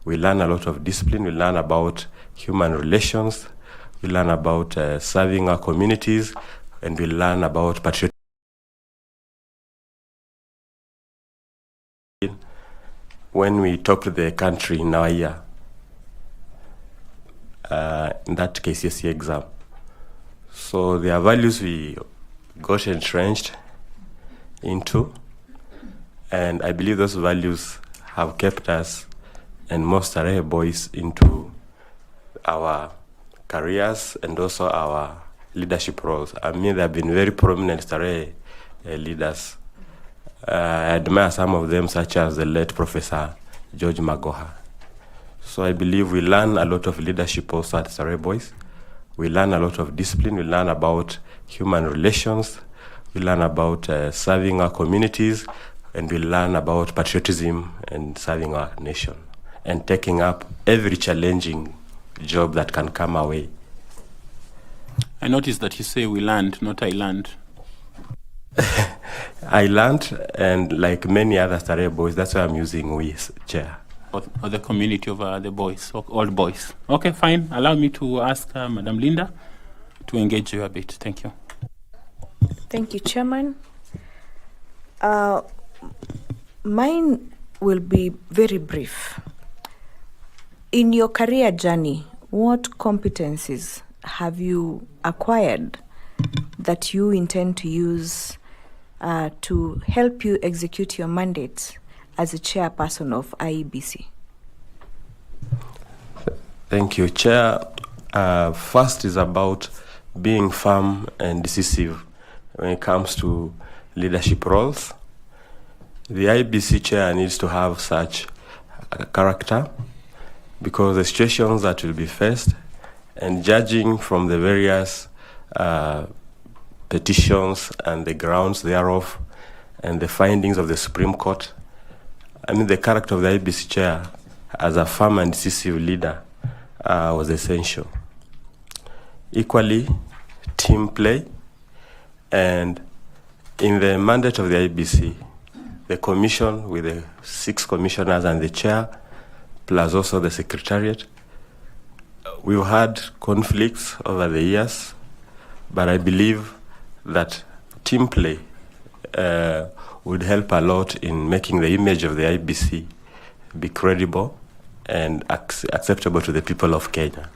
We learn a lot of discipline. We learn about human relations. We learn about serving our communities, and we learn about patriotism. When we talk to the country in our year, in that KCSE exam. So there are values we got entrenched into, and I believe those values have kept us and most Starehe boys into our careers and also our leadership roles. I mean, there have been very prominent Starehe leaders. I admire some of them, such as the late Professor George Magoha. So I believe we learn a lot of leadership also at Starehe Boys. We learn a lot of discipline. We learn about human relations. We learn about serving our communities. And we learn about patriotism and serving our nation. And taking up every challenging job that can come our way. I noticed that you say we learned, not I learned. I learned, and like many other Starehe boys, that's why I'm using we, Chair. Or the community of the boys, all boys. Okay, fine. Allow me to ask Madam Linda to engage you a bit. Thank you. Thank you, Chairman. Mine will be very brief. In your career journey, what competencies have you acquired that you intend to use to help you execute your mandate as a chairperson of IEBC? Thank you, Chair. First is about being firm and decisive when it comes to leadership roles. The IEBC chair needs to have such character because the situations that will be faced, and judging from the various petitions and the grounds thereof and the findings of the Supreme Court, I mean, the character of the IEBC chair as a firm and decisive leader was essential. Equally, team play, and in the mandate of the IEBC, the commission with the 6 commissioners and the chair, plus also the secretariat, we've had conflicts over the years, but I believe that team play would help a lot in making the image of the IEBC be credible and acceptable to the people of Kenya.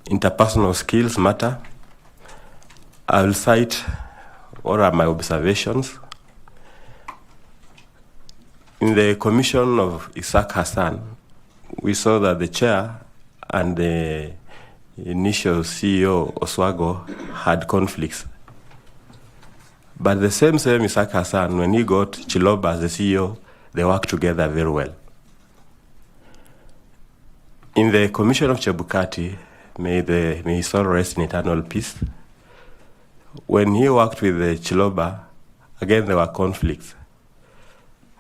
Interpersonal skills matter. I'll cite what are my observations. In the commission of Isaac Hassan, we saw that the chair and the initial CEO, Oswago, had conflicts. But the same Isaac Hassan, when he got Chiloba as the CEO, they worked together very well. In the commission of Chebukati, may his soul rest in eternal peace, when he worked with the Chiloba, again there were conflicts.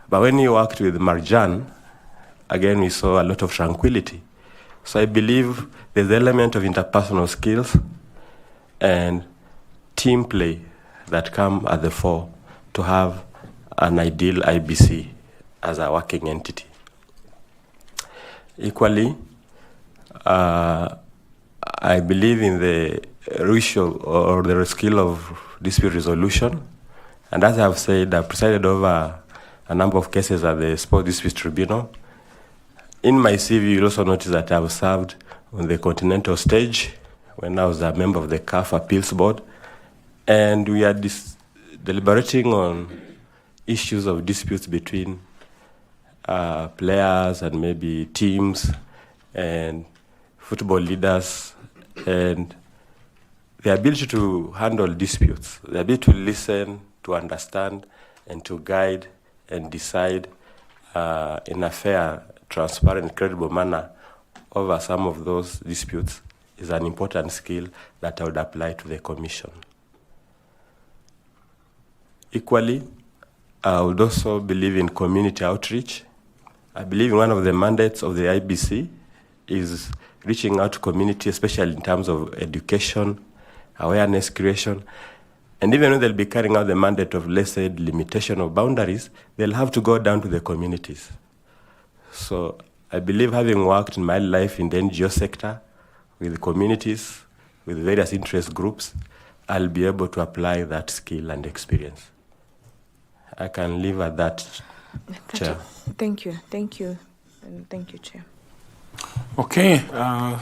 But when he worked with Marjan, again we saw a lot of tranquility. So I believe there's the element of interpersonal skills and team play that come at the fore to have an ideal IBC as a working entity. Equally, I believe in the ratio or the skill of dispute resolution. And as I've said, I've presided over a number of cases at the Sport Dispute Tribunal. In my CV, you'll also notice that I've served on the continental stage when I was a member of the CAF Appeals Board. And we are deliberating on issues of disputes between players and maybe teams and football leaders, and the ability to handle disputes, the ability to listen, to understand, and to guide and decide in a fair, transparent, credible manner over some of those disputes is an important skill that I would apply to the Commission. Equally, I would also believe in community outreach. I believe one of the mandates of the IBC is reaching out to community, especially in terms of education, awareness creation. And even when they'll be carrying out the mandate of, let's say, limitation of boundaries, they'll have to go down to the communities. So I believe, having worked in my life in the NGO sector, with communities, with various interest groups, I'll be able to apply that skill and experience. I can leave at that, Chair. Thank you. Thank you. And thank you, Chair. Okay. I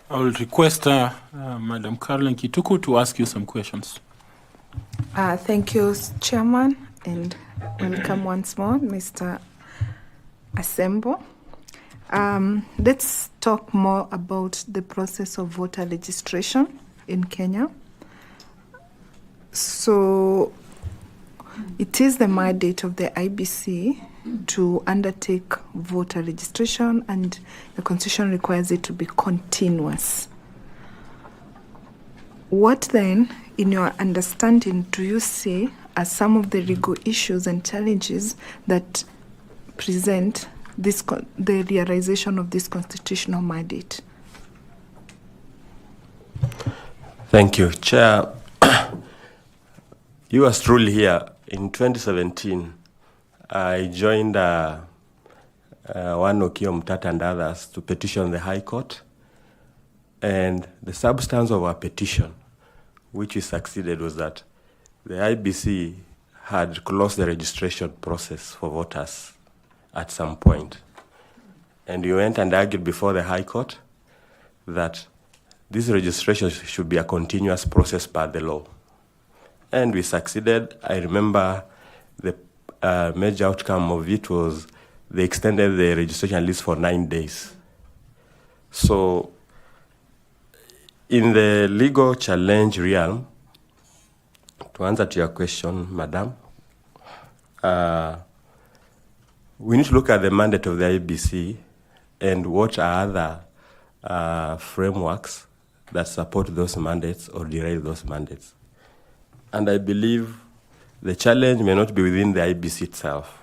will request Madam Caroline Kituku to ask you some questions. Thank you, Chairman, and welcome once more, Mr. Asembo. Let's talk more about the process of voter registration in Kenya. So it is the mandate of the IEBC to undertake voter registration, and the Constitution requires it to be continuous. What then, in your understanding, do you see as some of the legal issues and challenges that present the realization of this constitutional mandate? Thank you, Chair. You was truly here. In 2017, I joined one Okio Mtata and others to petition the High Court. And the substance of our petition, which we succeeded, was that the IEBC had closed the registration process for voters at some point. And we went and argued before the High Court that this registration should be a continuous process by the law. And we succeeded. I remember the major outcome of it was they extended the registration list for 9 days. So in the legal challenge realm, to answer to your question, Madam, we need to look at the mandate of the IEBC and what are other frameworks that support those mandates or derive those mandates. And I believe the challenge may not be within the IEBC itself.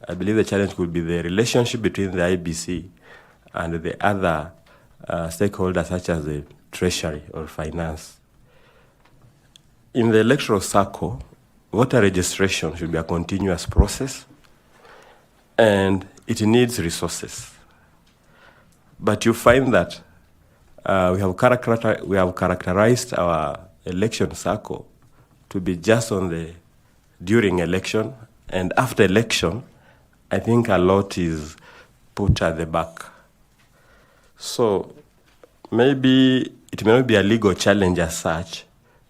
I believe the challenge could be the relationship between the IEBC and the other stakeholders, such as the Treasury or Finance. In the electoral circle, voter registration should be a continuous process, and it needs resources. But you find that we have characterized our election cycle to be just on the during election, and after election, I think a lot is put at the back. So maybe it may not be a legal challenge as such,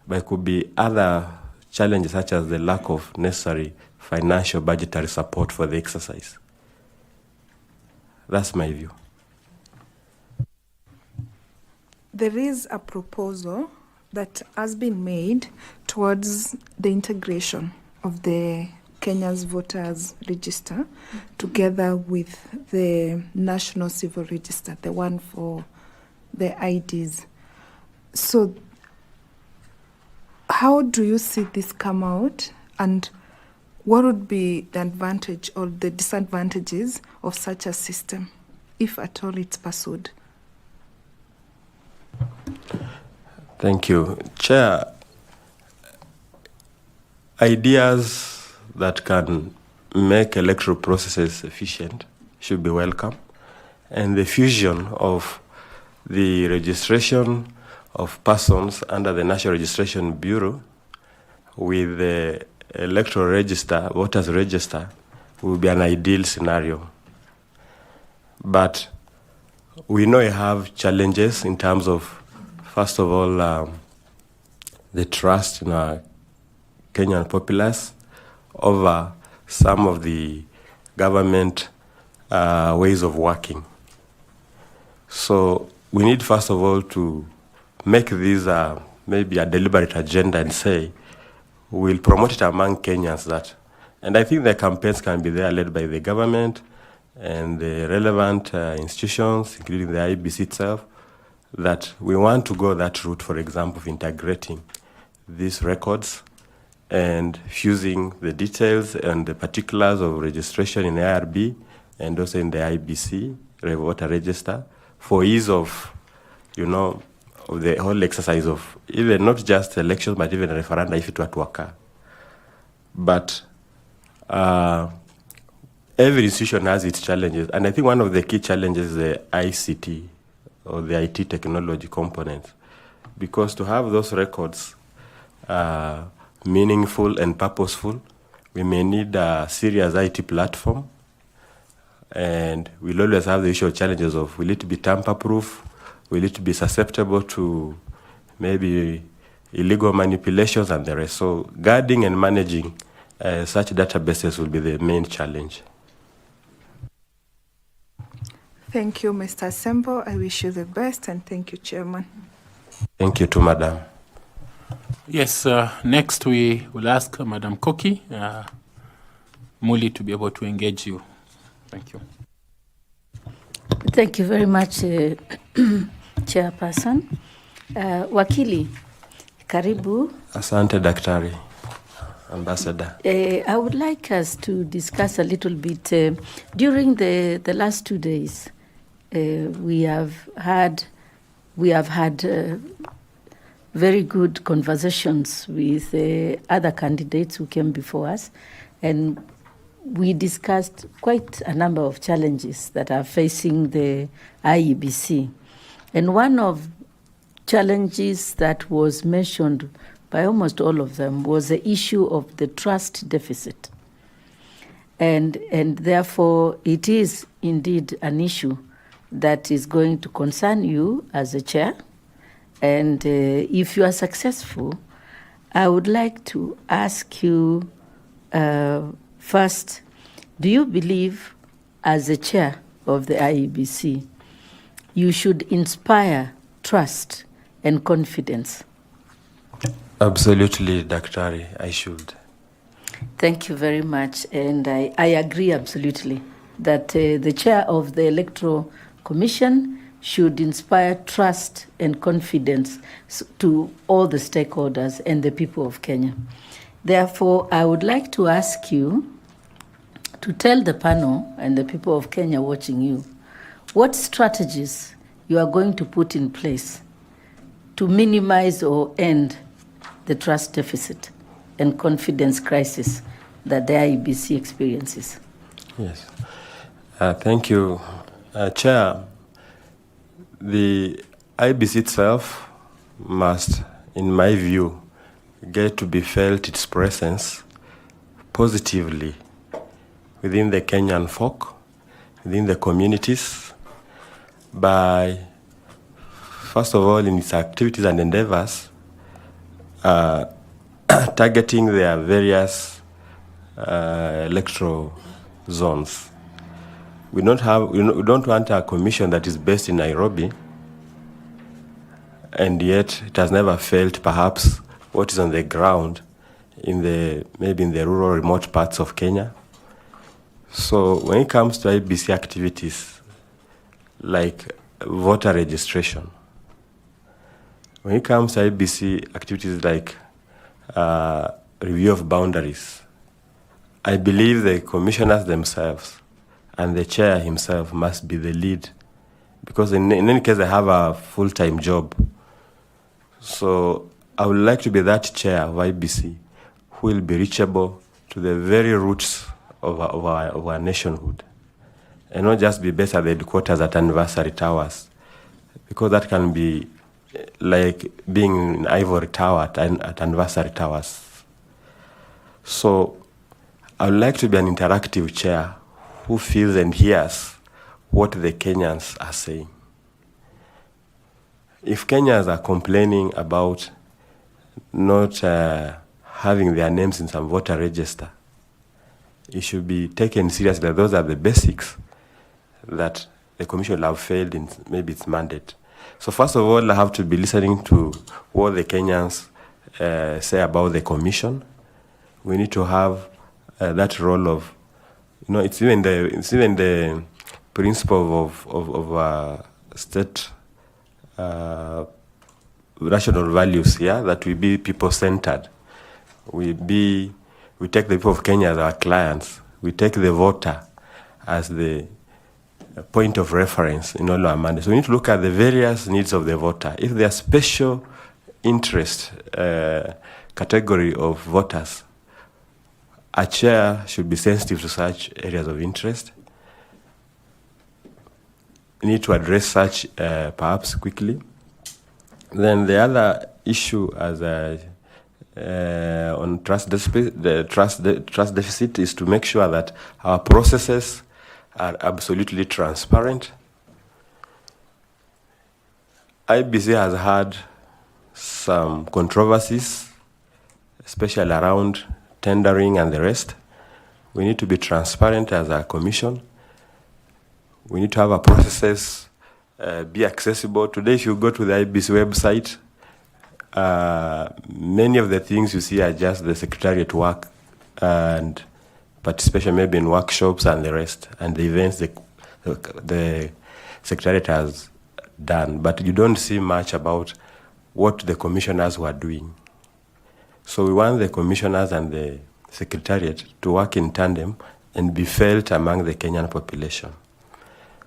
but it could be other challenges such as the lack of necessary financial budgetary support for the exercise. That's my view. There is a proposal that has been made towards the integration of the Kenya's voters register together with the National Civil Register, the one for the IDs. So how do you see this come out, and what would be the advantage or the disadvantages of such a system, if at all it's pursued? Thank you. Chair, ideas that can make electoral processes efficient should be welcome. And the fusion of the registration of persons under the National Registration Bureau with the electoral register, voters register, will be an ideal scenario. But we know we have challenges in terms of, first of all, the trust in our Kenyan populace over some of the government ways of working. So we need, first of all, to make this maybe a deliberate agenda and say, we'll promote it among Kenyans that, and I think the campaigns can be there led by the government and the relevant institutions, including the IEBC itself, that we want to go that route, for example, of integrating these records and fusing the details and the particulars of registration in ARB and also in the IEBC voter register for ease of, of the whole exercise of even not just elections, but even referenda if it were to occur. But every institution has its challenges, and I think one of the key challenges is the ICT or the IT technology component, because to have those records meaningful and purposeful, we may need a serious IT platform, and we'll always have the issue of challenges of will it be tamper-proof, will it be susceptible to maybe illegal manipulations and the rest. So guarding and managing such databases will be the main challenge. Thank you, Mr. Sembo. I wish you the best, and thank you, Chairman. Thank you to Madam. Yes, next we will ask Madam Koki Muli to be able to engage you. Thank you. Thank you very much, Chairperson. Wakili, karibu. Asante, Daktari. Ambassador. I would like us to discuss a little bit. During the last 2 days, we have had very good conversations with other candidates who came before us, and we discussed quite a number of challenges that are facing the IEBC. And one of challenges that was mentioned by almost all of them was the issue of the trust deficit. And therefore, it is indeed an issue that is going to concern you as a chair. And if you are successful, I would like to ask you first, do you believe as a chair of the IEBC, you should inspire trust and confidence? Absolutely, Daktari, I should. Thank you very much. And I agree absolutely that the chair of the Electoral Commission should inspire trust and confidence to all the stakeholders and the people of Kenya. Therefore, I would like to ask you to tell the panel and the people of Kenya watching you what strategies you are going to put in place to minimize or end the trust deficit and confidence crisis that the IEBC experiences. Yes. Thank you. Chair, the IEBC itself must, in my view, get to be felt its presence positively within the Kenyan folk, within the communities, by, first of all, in its activities and endeavors, targeting their various electoral zones. We don't want a commission that is based in Nairobi, and yet it has never felt perhaps what is on the ground maybe in the rural, remote parts of Kenya. So when it comes to IEBC activities like voter registration, when it comes to IEBC activities like review of boundaries, I believe the commissioners themselves and the chair himself must be the lead, because in any case, they have a full-time job. So I would like to be that chair of IEBC who will be reachable to the very roots of our nationhood, and not just be based at the headquarters at anniversary towers, because that can be like being in ivory tower at anniversary towers. So I would like to be an interactive chair who feels and hears what the Kenyans are saying. If Kenyans are complaining about not having their names in some voter register, it should be taken seriously. Those are the basics that the Commission will have failed in maybe its mandate. So first of all, I have to be listening to what the Kenyans say about the Commission. We need to have that role of, it's even the principle of state rational values, that we be people-centered. We take the people of Kenya as our clients. We take the voter as the point of reference in all our mandates. So we need to look at the various needs of the voter. If there are special interest category of voters, a chair should be sensitive to such areas of interest. Need to address such perhaps quickly. Then the other issue as on trust deficit is to make sure that our processes are absolutely transparent. IEBC has had some controversies, especially around tendering and the rest. We need to be transparent as a commission. We need to have our processes be accessible. Today, if you go to the IEBC website, many of the things you see are just the secretariat work and participation maybe in workshops and the rest, and the events the secretariat has done. But you don't see much about what the commissioners were doing. So we want the commissioners and the secretariat to work in tandem and be felt among the Kenyan population.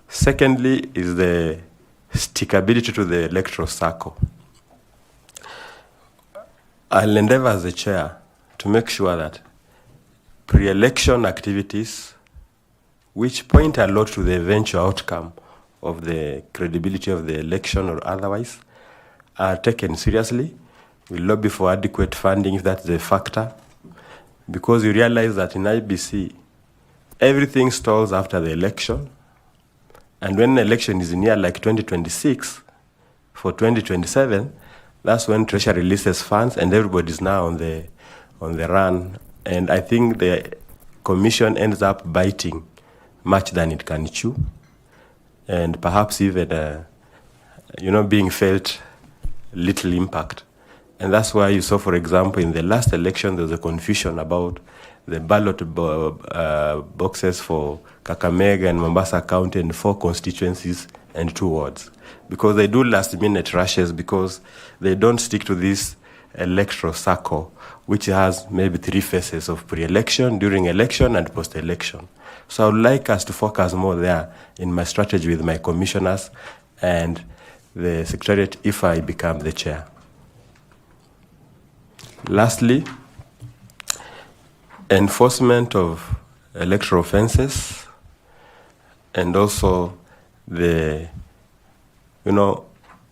Secondly is the stickability to the electoral circle. I'll endeavor as the chair to make sure that pre-election activities, which point a lot to the eventual outcome of the credibility of the election or otherwise, are taken seriously. We lobby for adequate funding if that's the factor, because you realize that in IEBC, everything stalls after the election. And when an election is near, like 2026, for 2027, that's when Treasury releases funds and everybody's now on the run. And I think the commission ends up biting much than it can chew, and perhaps even, being felt little impact. And that's why you saw, for example, in the last election, there was a confusion about the ballot boxes for Kakamega and Mombasa County and 4 constituencies and 2 wards. Because they do last-minute rushes because they don't stick to this electoral circle, which has maybe 3 phases of pre-election, during election, and post-election. So I would like us to focus more there in my strategy with my commissioners and the secretariat if I become the chair. Lastly, enforcement of electoral offenses, and also the,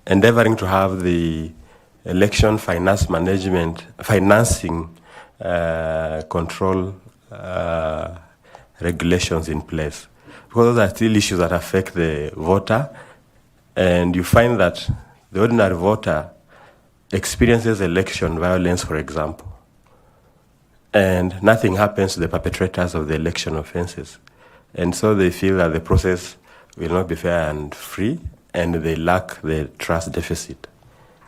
endeavoring to have the election financing control regulations in place. Because those are still issues that affect the voter, and you find that the ordinary voter experiences election violence, for example, and nothing happens to the perpetrators of the election offenses. And so they feel that the process will not be fair and free, and they lack the trust deficit.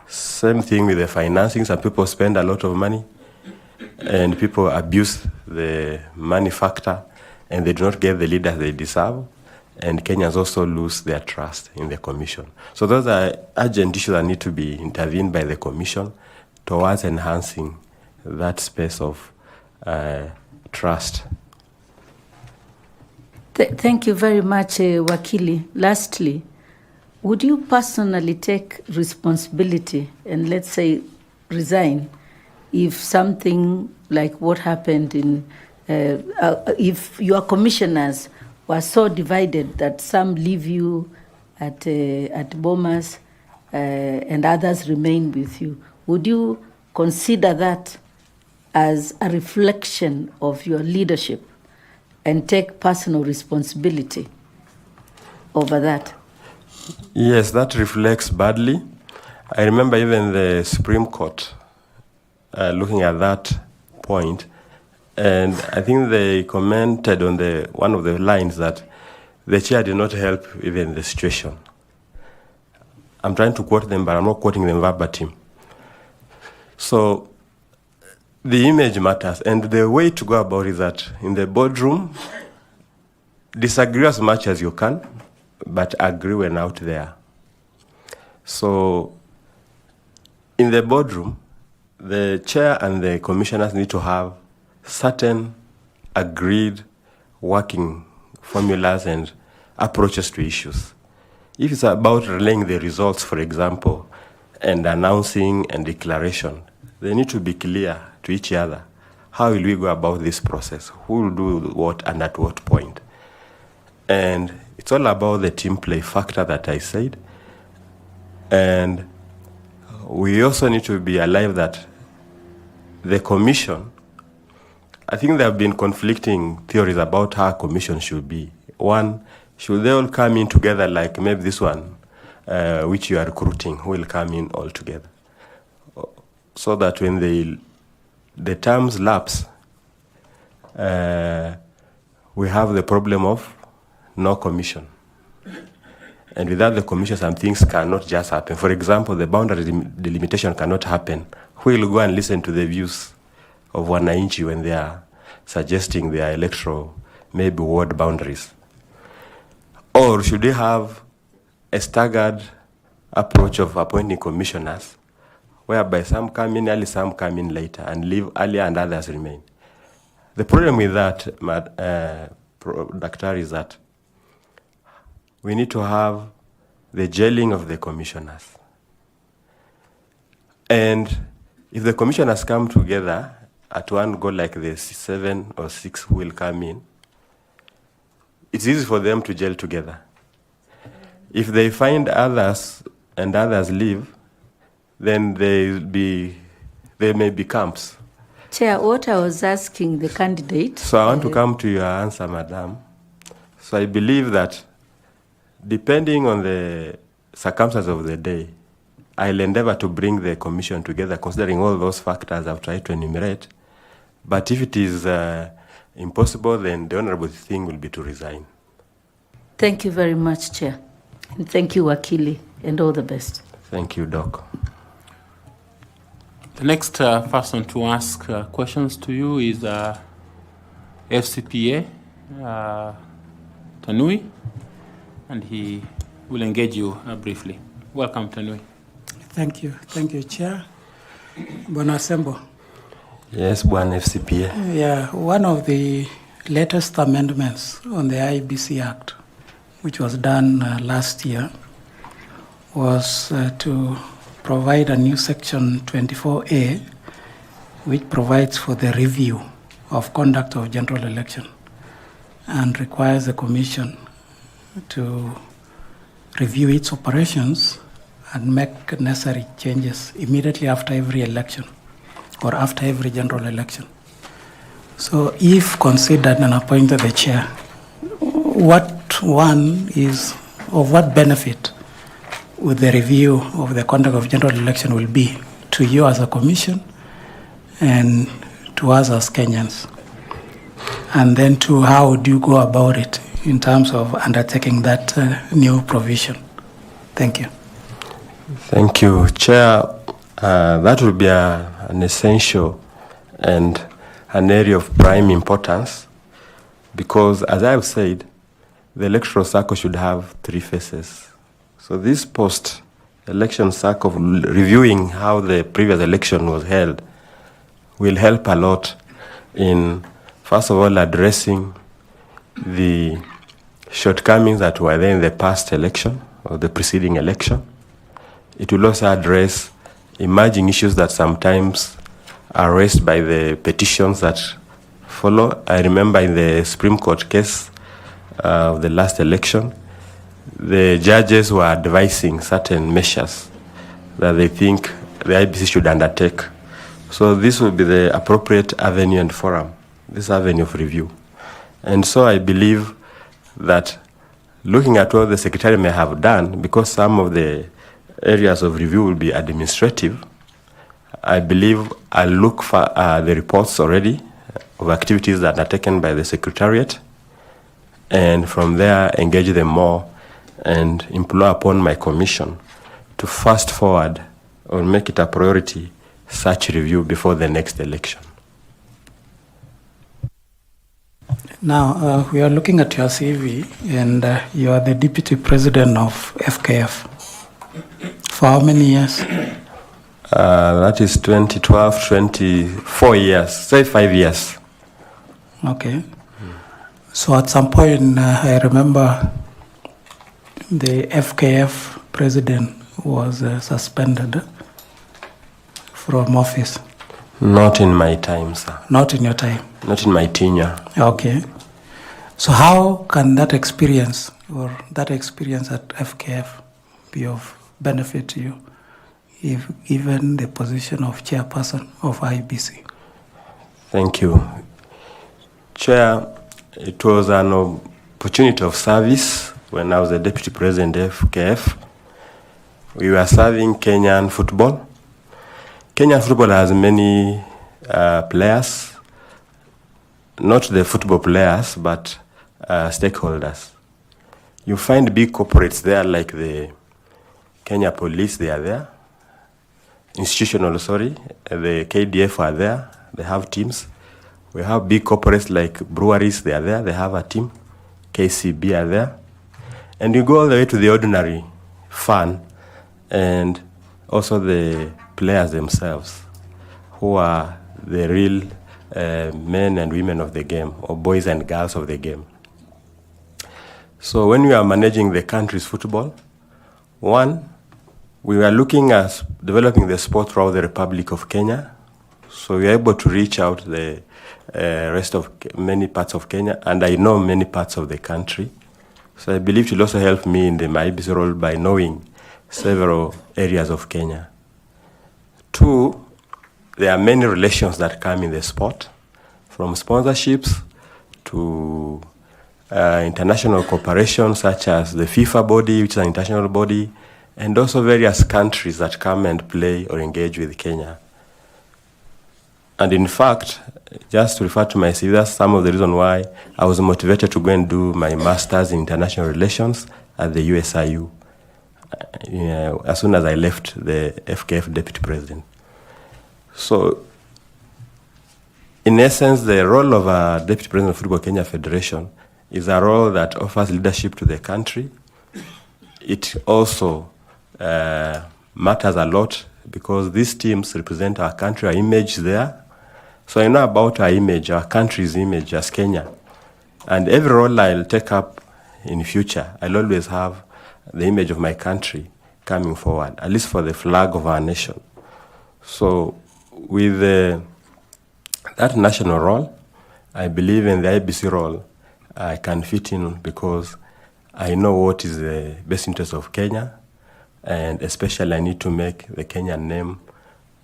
Same thing with the financing. Some people spend a lot of money, and people abuse the money factor, and they do not get the leaders they deserve, and Kenyans also lose their trust in the commission. So those are urgent issues that need to be intervened by the commission towards enhancing that space of trust. Thank you very much, Wakili. Lastly, would you personally take responsibility and, let's say, resign if something like what happened in, if your commissioners were so divided that some leave you at Bomas and others remain with you? Would you consider that as a reflection of your leadership and take personal responsibility over that? Yes, that reflects badly. I remember even the Supreme Court looking at that point, and I think they commented on one of the lines that the chair did not help even the situation. I'm trying to quote them, but I'm not quoting them verbatim. So the image matters, and the way to go about it is that in the boardroom, disagree as much as you can, but agree when out there. So in the boardroom, the chair and the commissioners need to have certain agreed working formulas and approaches to issues. If it's about relaying the results, for example, and announcing and declaration, they need to be clear to each other how will we go about this process? Who will do what and at what point? And it's all about the team play factor that I said. And we also need to be alive that the commission, I think there have been conflicting theories about how a commission should be. One, should they all come in together like maybe this one, which you are recruiting, who will come in all together? So that when the terms lapse, we have the problem of no commission. And without the commission, some things cannot just happen. For example, the boundary delimitation cannot happen. Who will go and listen to the views of wananchi when they are suggesting their electoral, maybe ward boundaries? Or should they have a staggered approach of appointing commissioners, whereby some come in early, some come in later, and leave earlier and others remain? The problem with that, Dr. is that we need to have the gelling of the commissioners. And if the commissioners come together at one go, like the 7 or 6 who will come in, it's easy for them to gel together. If they find others and others leave, then there may be camps. Chair, what I was asking the candidate... So I want to come to your answer, Madam. So I believe that depending on the circumstances of the day, I'll endeavor to bring the commission together, considering all those factors I've tried to enumerate. But if it is impossible, then the honorable thing will be to resign. Thank you very much, Chair. And thank you, Wakili, and all the best. Thank you, Doc. The next person to ask questions to you is FCPA, Tanui, and he will engage you briefly. Welcome, Tanui. Thank you, Chair. Bwana Sembo. Yes, Bwana FCPA. Yeah, one of the latest amendments on the IEBC Act, which was done last year, was to provide a new section 24A, which provides for the review of conduct of general election and requires the Commission to review its operations and make necessary changes immediately after every election or after every general election. So if considered and appointed the chair, what one is of what benefit with the review of the conduct of general election will be to you as a commission and to us as Kenyans? And then to how do you go about it in terms of undertaking that new provision? Thank you. Thank you, Chair. That will be an essential and an area of prime importance because, as I have said, the electoral cycle should have 3 phases. So this post-election cycle of reviewing how the previous election was held will help a lot in, first of all, addressing the shortcomings that were there in the past election or the preceding election. It will also address emerging issues that sometimes are raised by the petitions that follow. I remember in the Supreme Court case of the last election, the judges were advising certain measures that they think the IEBC should undertake. So this will be the appropriate avenue and forum, this avenue of review. And so I believe that looking at what the Secretary may have done, because some of the areas of review will be administrative, I believe I'll look for the reports already of activities that are taken by the Secretariat, and from there engage them more and implore upon my commission to fast forward or make it a priority such review before the next election. Now, we are looking at your CV, and you are the Deputy President of FKF. For how many years? That is 2012, 24 years, say 5 years. Okay. So at some point, I remember the FKF president was suspended from office. Not in my time, sir. Not in your time? Not in my tenure. Okay. So how can that experience or that experience at FKF be of benefit to you, if given the position of chairperson of IEBC? Thank you. Chair, it was an opportunity of service when I was the deputy president of FKF. We were serving Kenyan football. Kenyan football has many players, not the football players, but stakeholders. You find big corporates there like the Kenya Police, they are there. The KDF are there, they have teams. We have big corporates like breweries, they are there, they have a team. KCB are there. And you go all the way to the ordinary fan and also the players themselves, who are the real men and women of the game, or boys and girls of the game. So when we are managing the country's football, one, we were looking at developing the sport throughout the Republic of Kenya. So we were able to reach out the rest of many parts of Kenya, and I know many parts of the country. So I believe it will also help me in my IEBC role by knowing several areas of Kenya. Two, there are many relations that come in the sport, from sponsorships to international cooperation, such as the FIFA body, which is an international body, and also various countries that come and play or engage with Kenya. And in fact, just to refer to my CV, that's some of the reason why I was motivated to go and do my master's in international relations at the USIU as soon as I left the FKF deputy president. So, in essence, the role of a deputy president of Football Kenya Federation is a role that offers leadership to the country. It also matters a lot because these teams represent our country, our image there. So I know about our image, our country's image as Kenya. And every role I'll take up in future, I'll always have the image of my country coming forward, at least for the flag of our nation. So with that national role, I believe in the IEBC role, I can fit in because I know what is the best interest of Kenya, and especially I need to make the Kenyan name,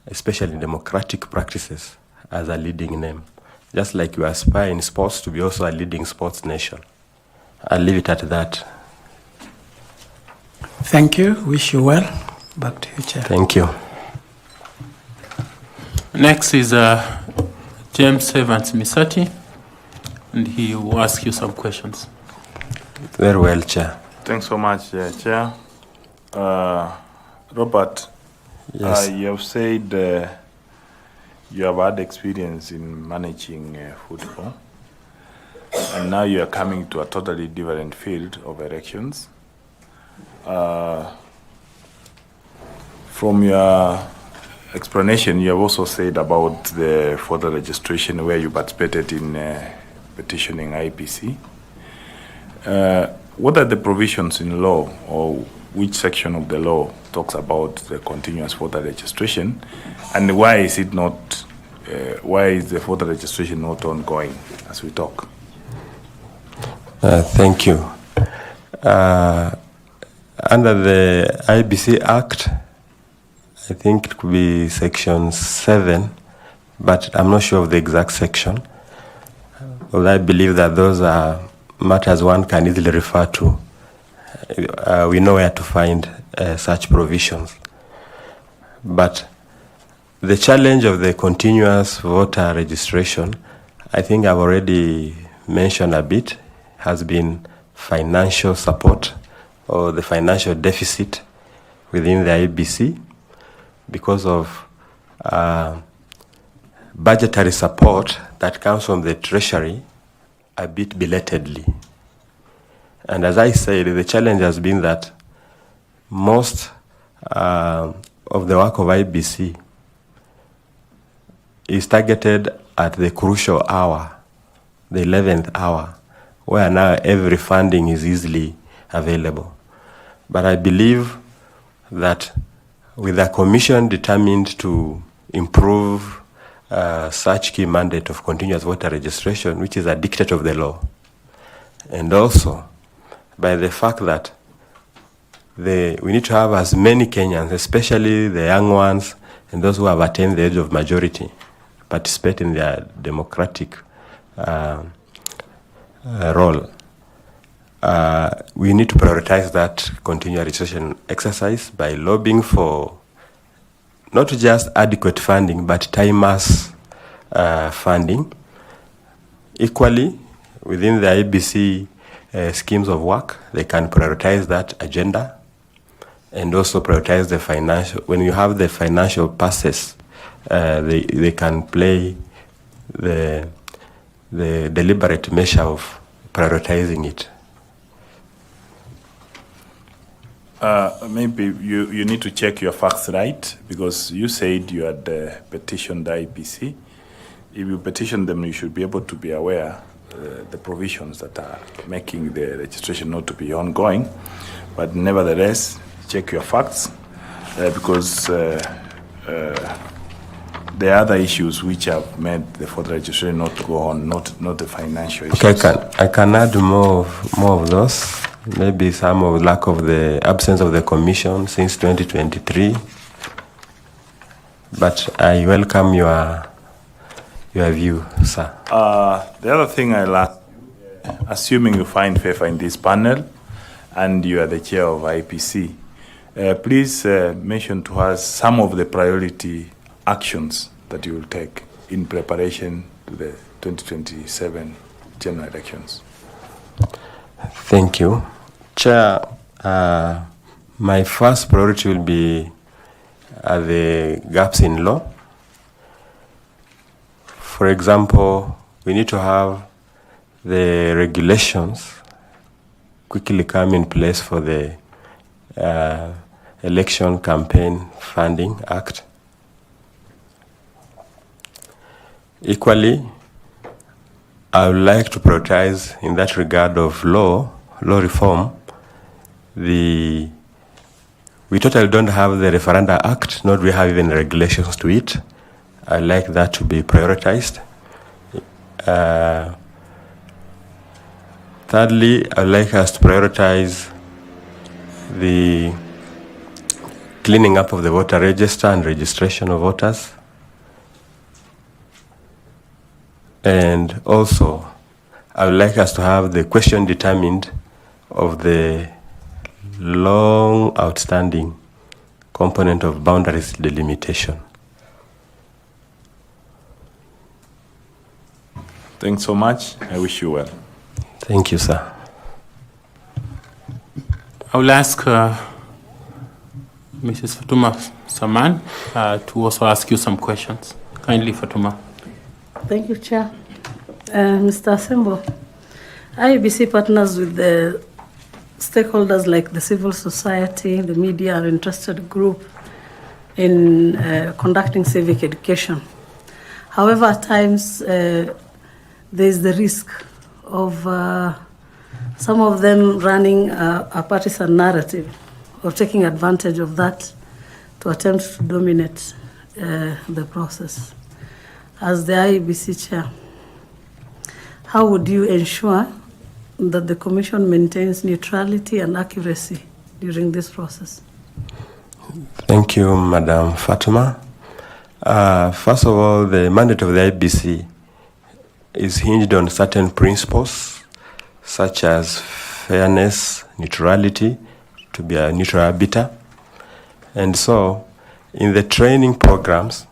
especially in democratic practices, as a leading name. Just like you aspire in sports to be also a leading sports nation. I'll leave it at that. Thank you. Wish you well. Back to you, Chair. Thank you. Next is James Evans Misati, and he will ask you some questions. Very well, Chair. Thanks so much, Chair. Robert, Yes. you have said you have had experience in managing football, and now you are coming to a totally different field of elections. From your explanation, you have also said about the voter registration where you participated in petitioning IEBC. What are the provisions in law, or which section of the law talks about the continuous voter registration, and why is it not? Why is the voter registration not ongoing as we talk? Thank you. Under the IEBC Act, I think it could be section 7, but I'm not sure of the exact section. Well, I believe that those are matters one can easily refer to. We know where to find such provisions. But the challenge of the continuous voter registration, I think I've already mentioned a bit, has been financial support or the financial deficit within the IEBC because of budgetary support that comes from the Treasury a bit belatedly. And as I said, the challenge has been that most of the work of IEBC is targeted at the crucial hour, the 11th hour, where now every funding is easily available. But I believe that with a commission determined to improve such key mandate of continuous voter registration, which is a dictate of the law. And also by the fact that we need to have as many Kenyans, especially the young ones and those who have attained the age of majority, participate in their democratic role. We need to prioritize that continuous registration exercise by lobbying for not just adequate funding, but time-mass funding. Equally, within the IEBC schemes of work, they can prioritize that agenda and also prioritize the financial. When you have the financial passes, they can play the deliberate measure of prioritizing it. Maybe you need to check your facts right, because you said you had petitioned the IEBC. If you petition them, you should be able to be aware the provisions that are making the registration not to be ongoing. But nevertheless, check your facts, because there are other issues which have made the voter registration not to go on, not the financial issues. Okay, I can add more of those. Maybe some of lack of the absence of the commission since 2023. But I welcome your view, sir. The other thing I'll ask, assuming you find favor in this panel and you are the chair of IEBC, please mention to us some of the priority actions that you will take in preparation to the 2027 general elections. Thank you. Chair, my first priority will be the gaps in law. For example, we need to have the regulations quickly come in place for the Election Campaign Funding Act. Equally, I would like to prioritize in that regard of law reform. We totally don't have the Referenda Act, nor do we have even regulations to it. I'd like that to be prioritized. Thirdly, I'd like us to prioritize the cleaning up of the voter register and registration of voters. And also, I would like us to have the question determined of the long outstanding component of boundaries delimitation. Thanks so much. I wish you well. Thank you, sir. I will ask Mrs. Fatuma Saman to also ask you some questions. Kindly, Fatuma. Thank you, Chair. Mr. Asembo, IEBC partners with the stakeholders like the civil society, the media, and interested group in conducting civic education. However, at times there is the risk of some of them running a partisan narrative or taking advantage of that to attempt to dominate the process. As the IEBC chair, how would you ensure that the Commission maintains neutrality and accuracy during this process? Thank you, Madam Fatuma. First of all, the mandate of the IEBC is hinged on certain principles, such as fairness, neutrality, to be a neutral arbiter. And so, in the training programs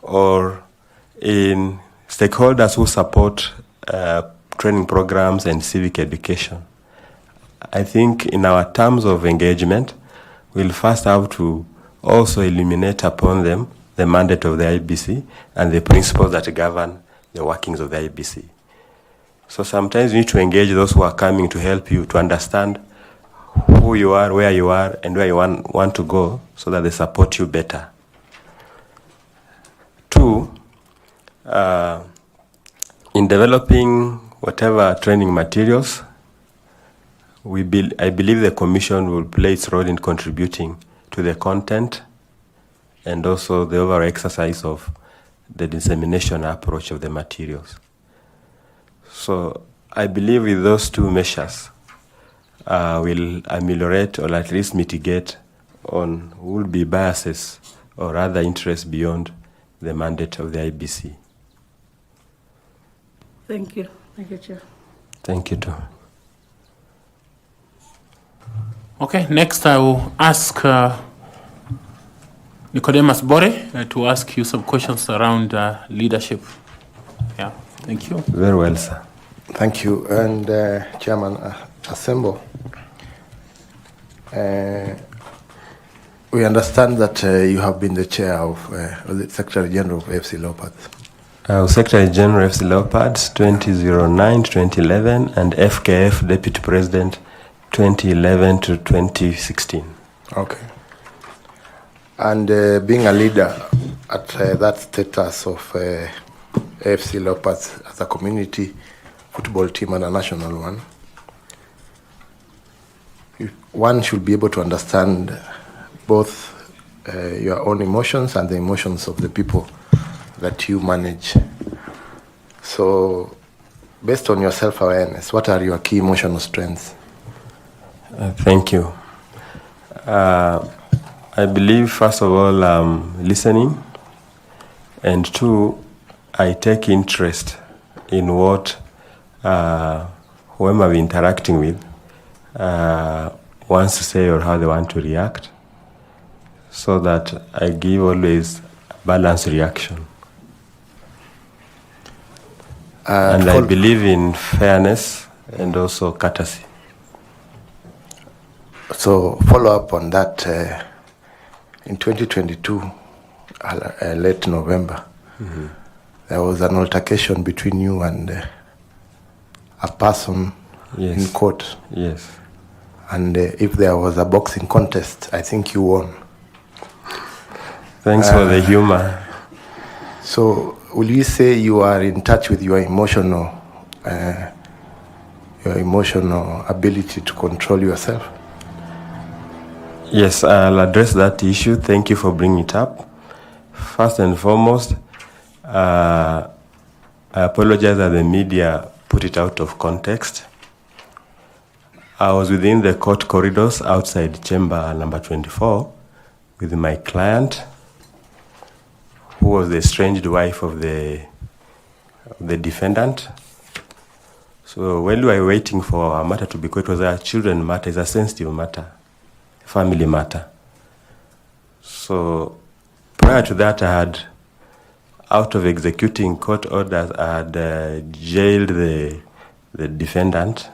or in stakeholders who support training programs and civic education, I think in our terms of engagement, we'll first have to also illuminate upon them the mandate of the IEBC and the principles that govern the workings of the IEBC. So sometimes you need to engage those who are coming to help you to understand who you are, where you are, and where you want to go, so that they support you better. Two, in developing whatever training materials, I believe the Commission will play its role in contributing to the content and also the overall exercise of the dissemination approach of the materials. So I believe with those two measures, will ameliorate or at least mitigate on will be biases or other interests beyond the mandate of the IEBC. Thank you. Thank you, Chair. Thank you, too. Okay, next I will ask Nicodemus Bore to ask you some questions around leadership. Yeah, thank you. Very well, sir. Thank you. And Chairman Assemble, we understand that you have been the chair of the Secretary General of AFC Leopards. Secretary General of FC Leopards 2009 to 2011 and FKF Deputy President 2011 to 2016. Okay. And being a leader at that status of AFC Leopards as a community football team and a national one should be able to understand both your own emotions and the emotions of the people that you manage. So, based on your self-awareness, what are your key emotional strengths? Thank you. I believe, first of all, listening, and two, I take interest in what whoever I'm interacting with wants to say or how they want to react, so that I give always a balanced reaction. And I believe in fairness and also courtesy. So, follow up on that. In 2022, late November, there was an altercation between you and a person in court. Yes. And if there was a boxing contest, I think you won. Thanks for the humor. So, will you say you are in touch with your emotional ability to control yourself? Yes, I'll address that issue. Thank you for bringing it up. First and foremost, I apologize that the media put it out of context. I was within the court corridors outside chamber number 24 with my client, who was the estranged wife of the defendant. So while we were waiting for our matter to be called, it was a children matter, it's a sensitive matter, family matter. So prior to that, I had, out of executing court orders, I had jailed the defendant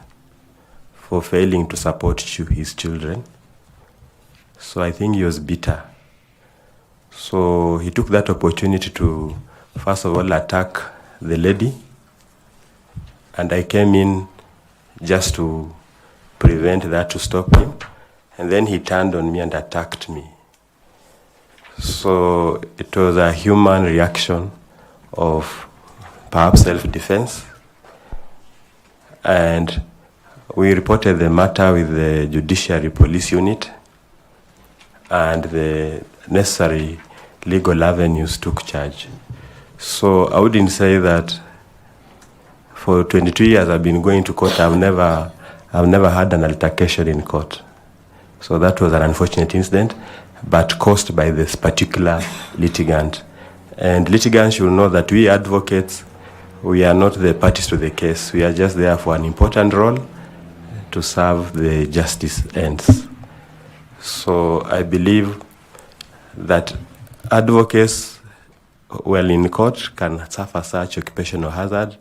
for failing to support his children. So I think he was bitter. So he took that opportunity to, first of all, attack the lady. And I came in just to prevent that, to stop him. And then he turned on me and attacked me. So it was a human reaction of perhaps self-defense. And we reported the matter with the Judiciary Police Unit, and the necessary legal avenues took charge. So I wouldn't say that for 22 years I've been going to court, I've never had an altercation in court. So that was an unfortunate incident, but caused by this particular litigant. And litigants should know that we advocates, we are not the parties to the case. We are just there for an important role to serve the justice ends. So I believe that advocates, while in court, can suffer such occupational hazard,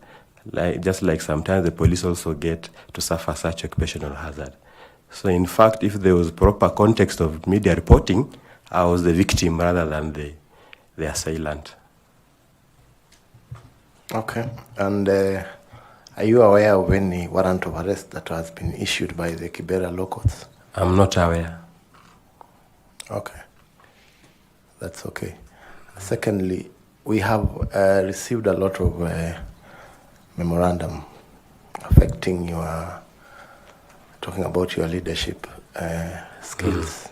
just like sometimes the police also get to suffer such occupational hazard. So in fact, if there was proper context of media reporting, I was the victim rather than the assailant. Okay. And are you aware of any warrant of arrest that has been issued by the Kibera law courts? I'm not aware. Okay. That's okay. Secondly, we have received a lot of memorandum affecting talking about your leadership skills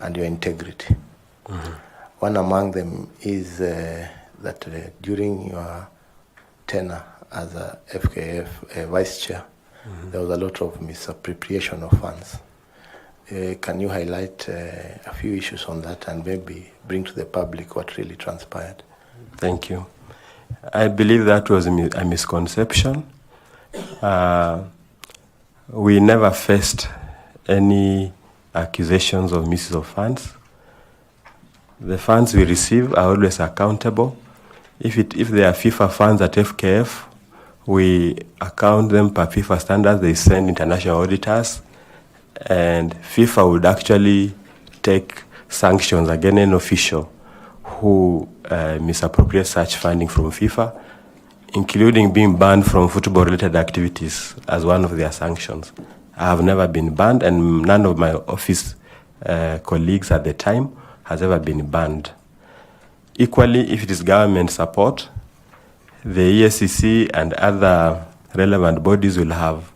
and your integrity. One among them is that during your tenure as a FKF vice chair, there was a lot of misappropriation of funds. Can you highlight a few issues on that and maybe bring to the public what really transpired? Thank you. I believe that was a misconception. We never faced any accusations of misuse of funds. The funds we receive are always accountable. If there are FIFA funds at FKF, we account them per FIFA standards. They send international auditors, and FIFA would actually take sanctions against an official who misappropriates such funding from FIFA, including being banned from football-related activities as one of their sanctions. I have never been banned, and none of my office colleagues at the time has ever been banned. Equally, if it is government support, the ESCC and other relevant bodies will have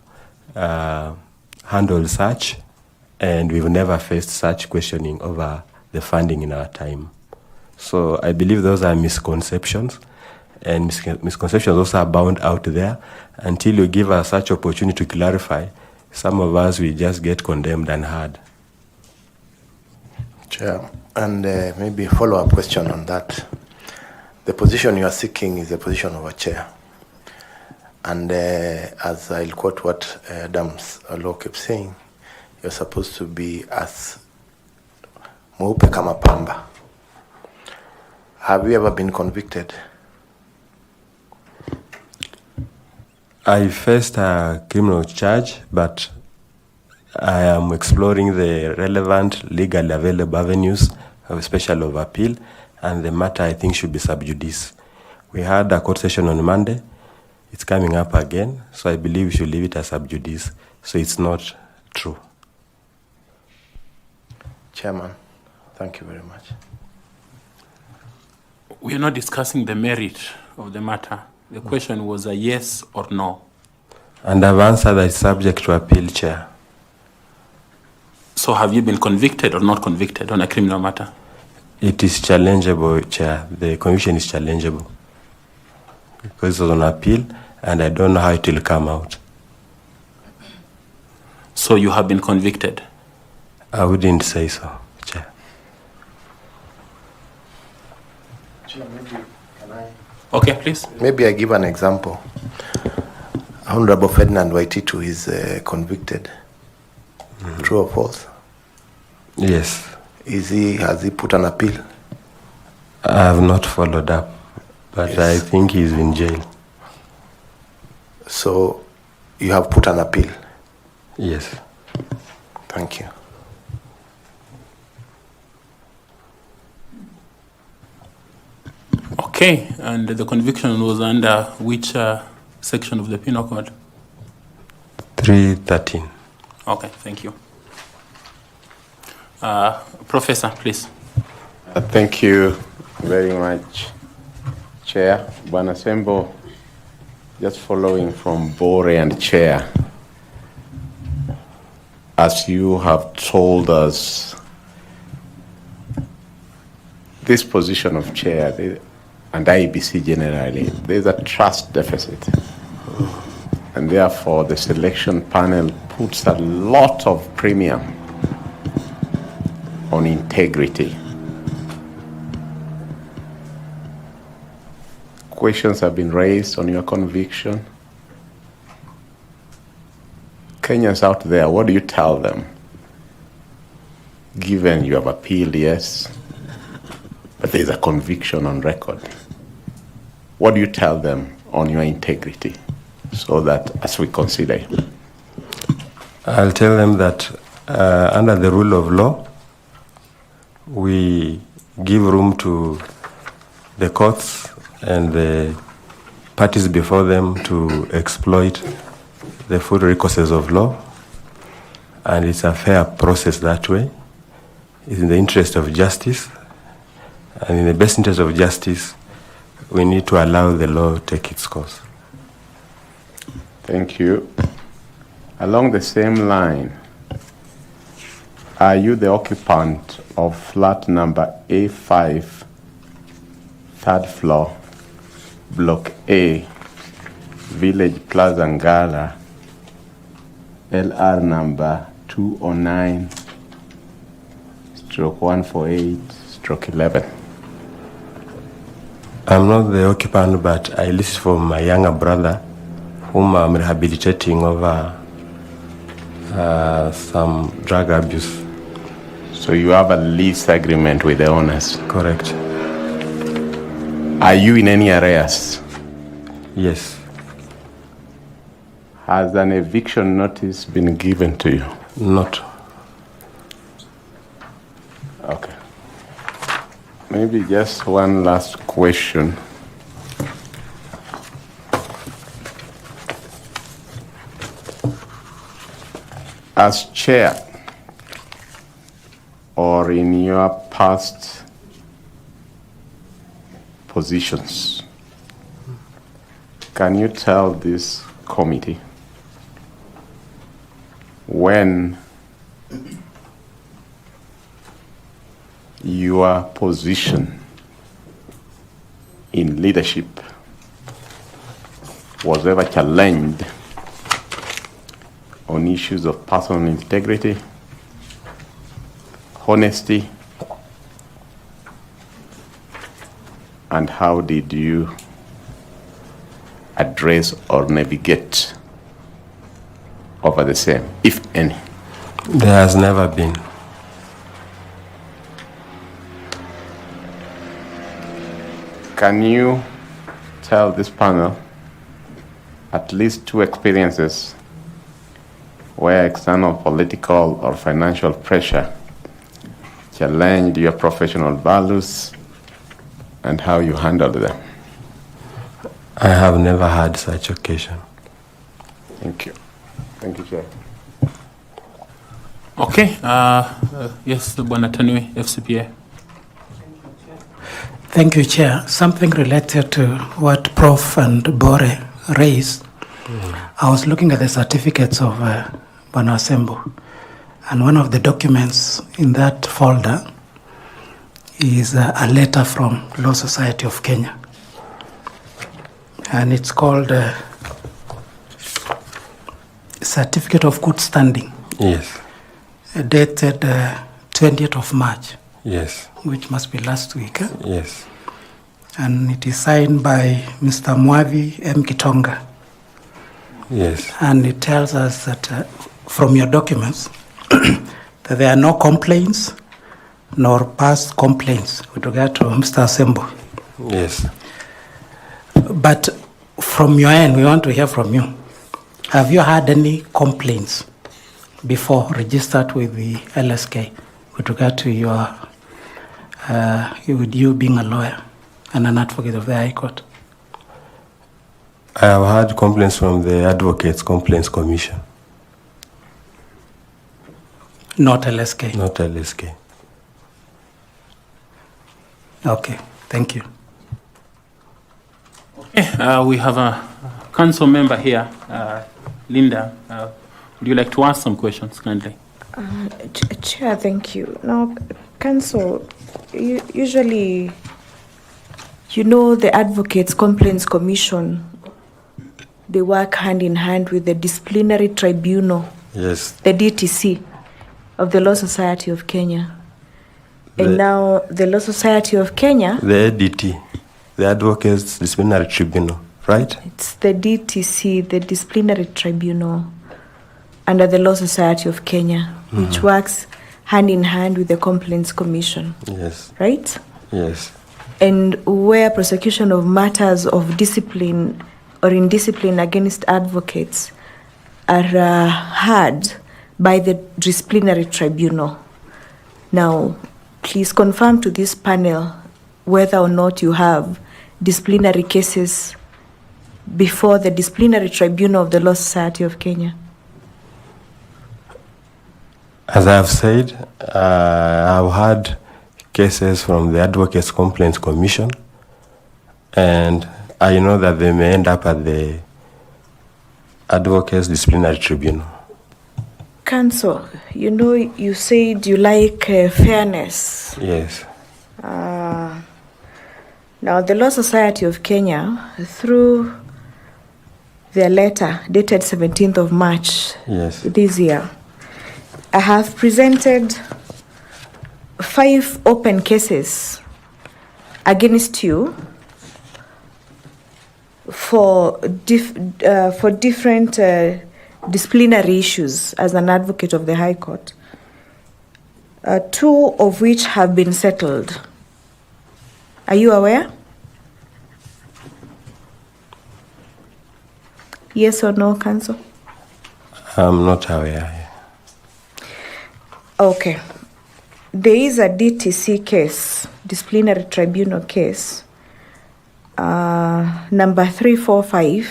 handled such, and we've never faced such questioning over the funding in our time. So I believe those are misconceptions, and misconceptions also abound out there. Until you give us such opportunity to clarify, some of us will just get condemned and heard. Chair, and maybe a follow-up question on that. The position you are seeking is the position of a chair. And as I'll quote what Adams Law kept saying, you're supposed to be as mweupe kama pamba. Have you ever been convicted? I faced a criminal charge, but I am exploring the relevant legally available avenues of special of appeal, and the matter I think should be sub judice. We had a court session on Monday. It's coming up again, so I believe we should leave it as sub judice, so it's not true. Chairman, thank you very much. We are not discussing the merit of the matter. The question was a yes or no. And I've answered that it's subject to appeal, Chair. So have you been convicted or not convicted on a criminal matter? It is challengeable, Chair. The conviction is challengeable because it was on appeal, and I don't know how it will come out. So you have been convicted? I wouldn't say so, Chair. Chair, maybe can I? Okay, please. Maybe I give an example. Honorable Ferdinand Waititu is convicted. True or false? Yes. Has he put an appeal? I have not followed up, but yes. I think he's in jail. So you have put an appeal? Yes. Thank you. Okay, and the conviction was under which section of the Penal Code? 313. Okay, thank you. Professor, please. Thank you very much, Chair. Bwana Sembo, just following from Bore and Chair, as you have told us, this position of Chair and IEBC generally, there's a trust deficit. And therefore, the selection panel puts a lot of premium on integrity. Questions have been raised on your conviction. Kenyans out there, what do you tell them? Given you have appealed, yes, but there's a conviction on record. What do you tell them on your integrity so that as we consider? I'll tell them that under the rule of law, we give room to the courts and the parties before them to exploit the full recourses of law, and it's a fair process that way. It's in the interest of justice, and in the best interest of justice, we need to allow the law to take its course. Thank you. Along the same line, are you the occupant of flat number A5 third floor, Block A, Village Plaza Ngala, LR number 209/148/11. I'm not the occupant, but I lease for my younger brother, whom I'm rehabilitating over some drug abuse. So you have a lease agreement with the owners? Correct. Are you in any arrears? Yes. Has an eviction notice been given to you? Not. Okay. Maybe just one last question. As chair, or in your past positions, can you tell this committee when your position in leadership was ever challenged on issues of personal integrity, honesty, and how did you address or navigate over the same, if any? There has never been. Can you tell this panel at least 2 experiences where external political or financial pressure challenged your professional values and how you handled them? I have never had such occasion. Thank you. Thank you, Chair. Okay. Yes, Bwana Tanui, FCPA. Thank you, Chair. Something related to what Prof. and Bore raised. I was looking at the certificates of Bwana Asembo, and one of the documents in that folder is a letter from Law Society of Kenya. And it's called Certificate of Good Standing. Yes. Dated 20th of March. Yes. Which must be last week. Yes. And it is signed by Mr. Mwavi M. Kitonga. Yes. And it tells us that from your documents that there are no complaints nor past complaints with regard to Mr. Asembo. Yes. But from your end, we want to hear from you. Have you had any complaints before registered with the LSK with regard to your, with you being a lawyer and an advocate of the High Court? I have had complaints from the Advocates Complaints Commission. Not LSK? Not LSK. Okay, thank you. Okay, we have a council member here, Linda. Would you like to ask some questions, kindly? Chair, thank you. Now, council, usually, you know, the Advocates Complaints Commission, they work hand in hand with the Disciplinary Tribunal, Yes. the DTC of the Law Society of Kenya. And now the Law Society of Kenya, the ADT, the Advocates Disciplinary Tribunal, right? it's the DTC, the Disciplinary Tribunal, under the Law Society of Kenya, which works hand in hand with the Complaints Commission. Yes. Right? Yes. And where prosecution of matters of discipline or indiscipline against advocates are heard by the Disciplinary Tribunal. Now, please confirm to this panel whether or not you have disciplinary cases before the Disciplinary Tribunal of the Law Society of Kenya. As I have said, I've had cases from the Advocates Complaints Commission, and I know that they may end up at the Advocates Disciplinary Tribunal. Counsel, you know, you said you like fairness. Yes. Now, the Law Society of Kenya, through their letter dated 17th of March Yes. this year, I have presented 5 open cases against you for different disciplinary issues as an advocate of the High Court, 2 of which have been settled. Are you aware? Yes or no, Counsel? I'm not aware. Okay. There is a DTC case, disciplinary tribunal case, number 345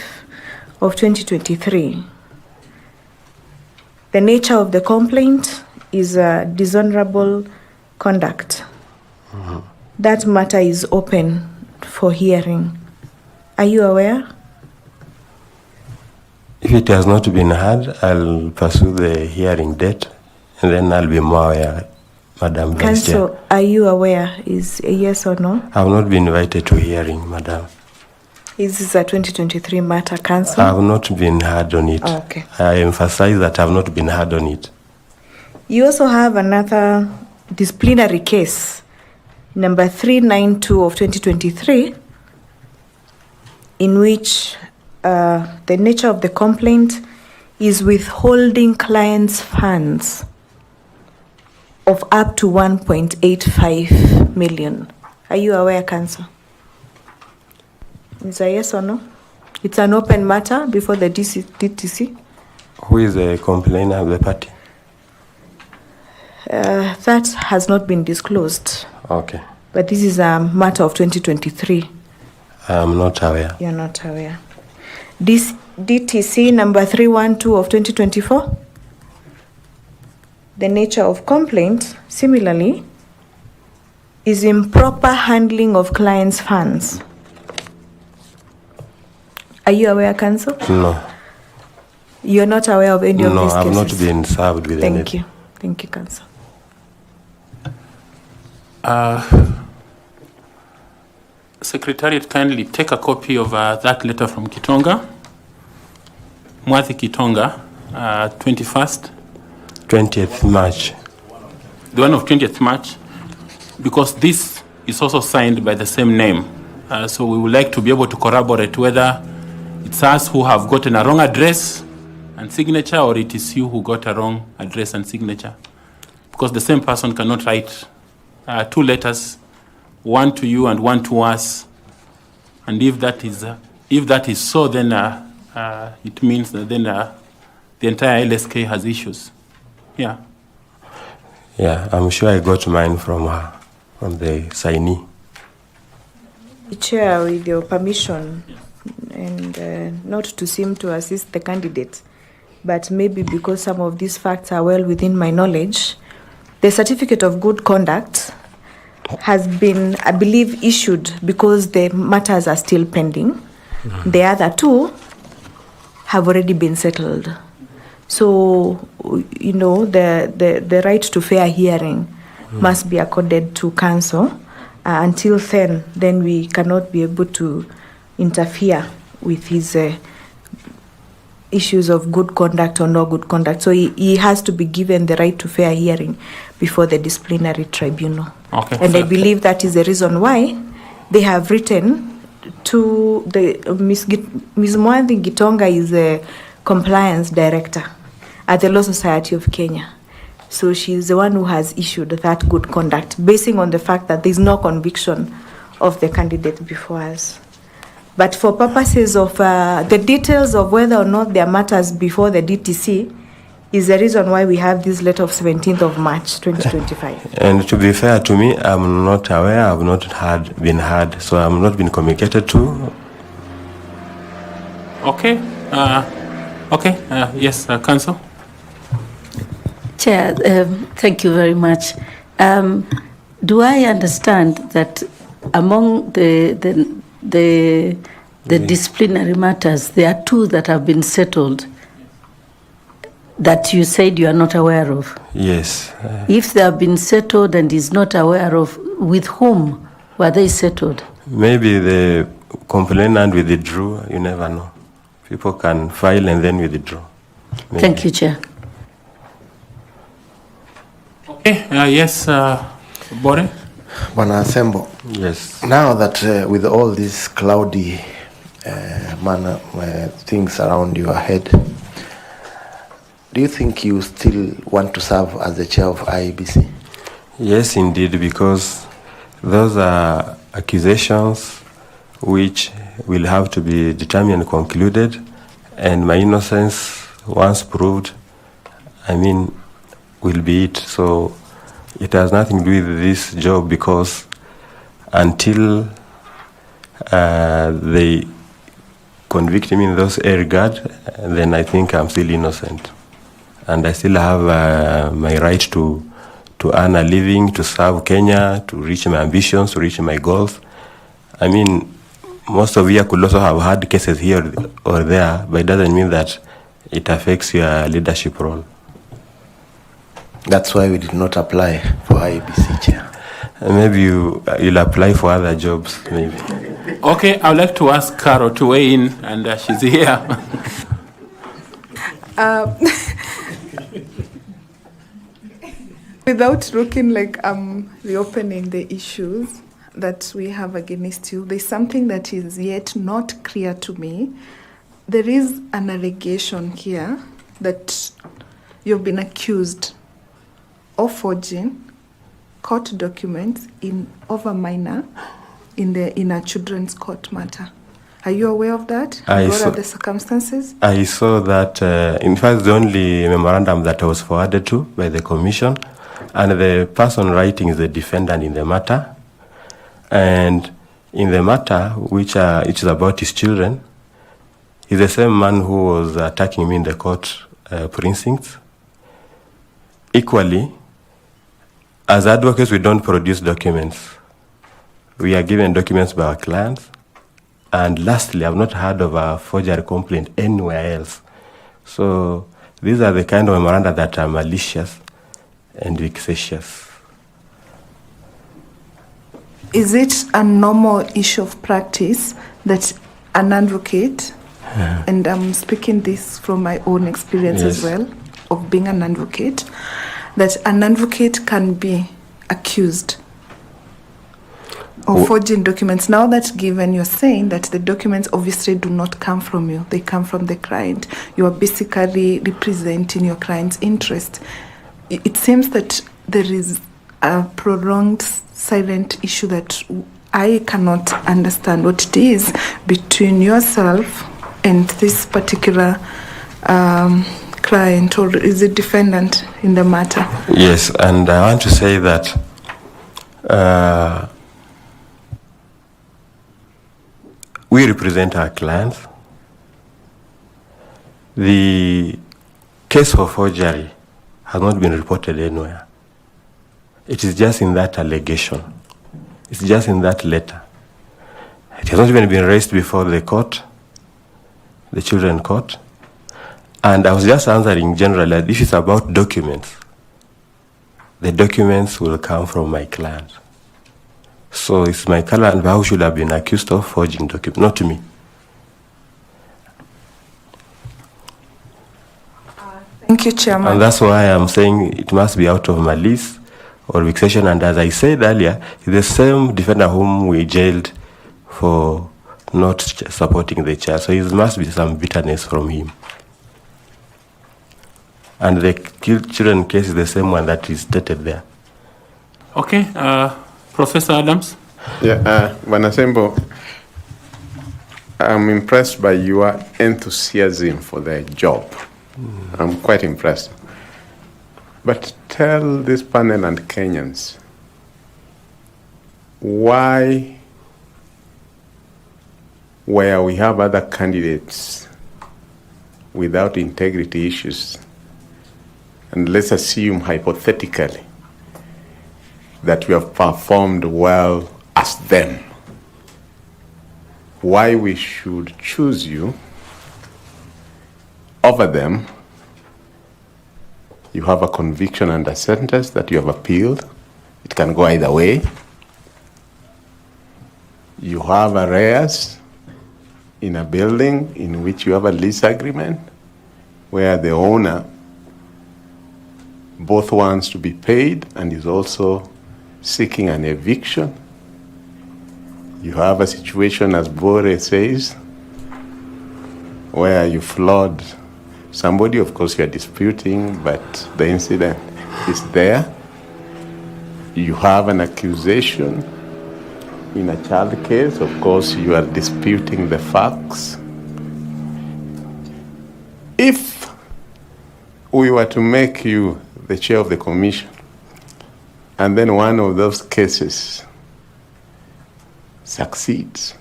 of 2023. The nature of the complaint is dishonorable conduct. Mm-hmm. That matter is open for hearing. Are you aware? If it has not been heard, I'll pursue the hearing date, and then I'll be more aware, Madam Vice Chair. Counsel, are you aware? Is a yes or no? I have not been invited to hearing, Madam. Is this a 2023 matter, Counsel? I have not been heard on it. Okay. I emphasize that I have not been heard on it. You also have another disciplinary case, number 392 of 2023, in which the nature of the complaint is withholding clients' funds of up to 1.85 million. Are you aware, Counsel? Is a yes or no? It's an open matter before the DTC. Who is the complainer of the party? That has not been disclosed. Okay. But this is a matter of 2023. I'm not aware. You're not aware. This DTC number 312 of 2024. The nature of complaint, similarly, is improper handling of clients' funds. Are you aware, Counsel? No. You're not aware of any of No, these cases? I've not been served with any. Thank you. Thank you, Counsel. Secretariat, kindly take a copy of that letter from Kitonga. Mwathi Kitonga, 20th March. The one of 20th March, because this is also signed by the same name. So we would like to be able to corroborate whether it's us who have gotten a wrong address and signature, or it is you who got a wrong address and signature. Because the same person cannot write 2 letters, one to you and one to us. And if that is so, then it means that then the entire LSK has issues. Yeah. Yeah, I'm sure I got mine from her, from the signee. Chair, with your permission, and not to seem to assist the candidate, but maybe because some of these facts are well within my knowledge, the certificate of good conduct has been, I believe, issued because the matters are still pending. Mm-hmm. The other 2 have already been settled. So, you know, the right to fair hearing must be accorded to counsel. Until then we cannot be able to interfere with his issues of good conduct or no good conduct. So he has to be given the right to fair hearing before the disciplinary tribunal. Okay. And I believe that is the reason why they have written to the Ms. Mwathi Gitonga is a compliance director at the Law Society of Kenya. So she is the one who has issued that good conduct, basing on the fact that there is no conviction of the candidate before us. But for purposes of the details of whether or not there are matters before the DTC is the reason why we have this letter of 17th of March 2025. And to be fair to me, I'm not aware, I've not been heard, so I'm not been communicated to. Okay. Yes, Counsel. Chair, thank you very much. Do I understand that among the disciplinary matters, there are 2 that have been settled that you said you are not aware of? Yes. If they have been settled and is not aware of, with whom were they settled? Maybe the complainant withdrew, you never know. People can file and then withdraw. Maybe. Thank you, Chair. Okay, yes, Bore? Bwana Asembo, Yes. now that with all these cloudy things around your head, do you think you still want to serve as the chair of IEBC? Yes, indeed, because those are accusations which will have to be determined and concluded, and my innocence, once proved, will be it. So it has nothing to do with this job, because until they convict me in those regard, then I think I'm still innocent. And I still have my right to earn a living, to serve Kenya, to reach my ambitions, to reach my goals. Most of you could also have had cases here or there, but it doesn't mean that it affects your leadership role. That's why we did not apply for IEBC chair. Maybe you'll apply for other jobs, maybe. Okay, I would like to ask Carol to weigh in, and she's here. Without looking like I'm reopening the issues that we have against you, there's something that is yet not clear to me. There is an allegation here that you've been accused of forging court documents over minor in a children's court matter. Are you aware of that? What are the circumstances? I saw that, in fact, the only memorandum that I was forwarded to by the commission, and the person writing is the defendant in the matter. And in the matter, which is about his children, he's the same man who was attacking me in the court precincts. Equally, as advocates, we don't produce documents. We are given documents by our clients. And lastly, I've not heard of a forgery complaint anywhere else. So these are the kind of memoranda that are malicious and vexatious. Is it a normal issue of practice that an advocate, and I'm speaking this from my own experience as well, of being an advocate, that an advocate can be accused of forging documents? Now that given, you're saying that the documents obviously do not come from you, they come from the client. You are basically representing your client's interest. It seems that there is a prolonged silent issue that I cannot understand what it is between yourself and this particular client, or is it defendant in the matter? Yes, and I want to say that we represent our clients. The case for forgery has not been reported anywhere. It is just in that allegation. It's just in that letter. It has not even been raised before the court, the children court. And I was just answering generally that if it's about documents, the documents will come from my client. So it's my client who should have been accused of forging documents, not me. Thank you, Chairman. And that's why I'm saying it must be out of malice or vexation. And as I said earlier, it's the same defendant whom we jailed for not supporting the chair. So there must be some bitterness from him. And the children case is the same one that is stated there. Okay, Professor Adams? Yeah, Banasembo, I'm impressed by your enthusiasm for the job. I'm quite impressed. But tell this panel and Kenyans why, where we have other candidates without integrity issues, and let's assume hypothetically that we have performed well as them, why we should choose you over them. You have a conviction and a sentence that you have appealed. It can go either way. You have arrears in a building in which you have a lease agreement where the owner both wants to be paid and is also seeking an eviction. You have a situation, as Bore says, where you flawed somebody. Of course, you are disputing, but the incident is there. You have an accusation in a child case. Of course, you are disputing the facts. If we were to make you the chair of the commission, and then one of those cases succeeds,